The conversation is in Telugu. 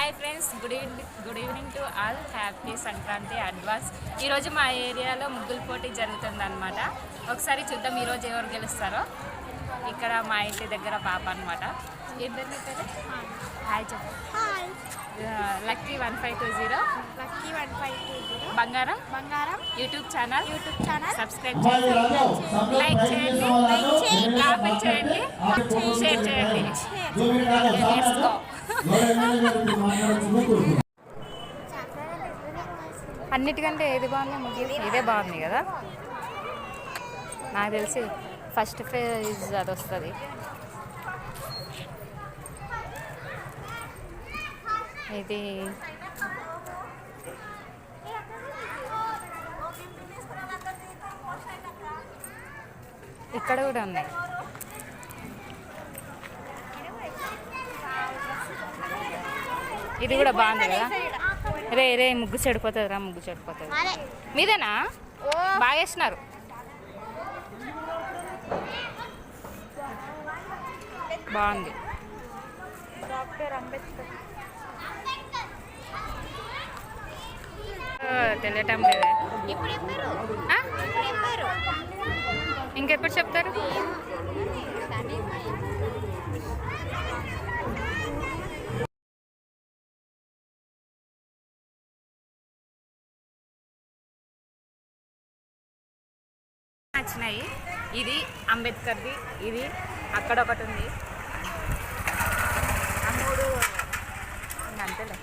Hi friends, good evening to all. Happy Sankranti advance. ఈరోజు మా ఏరియాలో ముగ్గుల పోటీ జరుగుతుందన్నమాట. ఒకసారి చూద్దాం ఈరోజు ఎవరు గెలుస్తారో. ఇక్కడ మా ఇంటి దగ్గర పాప అనమాట. ఇద్దరిని పేరు హాయ్ చెప్పు. లక్కీ 1520 బంగారం యూట్యూబ్ ఛానల్ సబ్స్క్రైబ్ చేయండి, లైక్ చేయండి, కామెంట్ చేయండి, షేర్ చేయండి. అన్నిటికంటే ఏది బాగుంది? ముగ్గురు ఇదే బాగుంది కదా. నాకు తెలిసి ఫస్ట్ ఫేజ్ అది వస్తుంది. ఇది ఇక్కడ కూడా ఉన్నాయి. ఇది కూడా బాగుంది కదా. రే ముగ్గు చెడిపోతుంది రా, ముగ్గు చెడిపోతుంది. మీదేనా? బాగా వేసినారు. బాగుంది. తెలియటం లేదే. ఇంకెప్పుడు చెప్తారు? నచ్చినాయి. ఇది అంబేద్కర్ది, ఇది అక్కడ ఒకటి ఉంది. ఆ మూడు అంతేలే.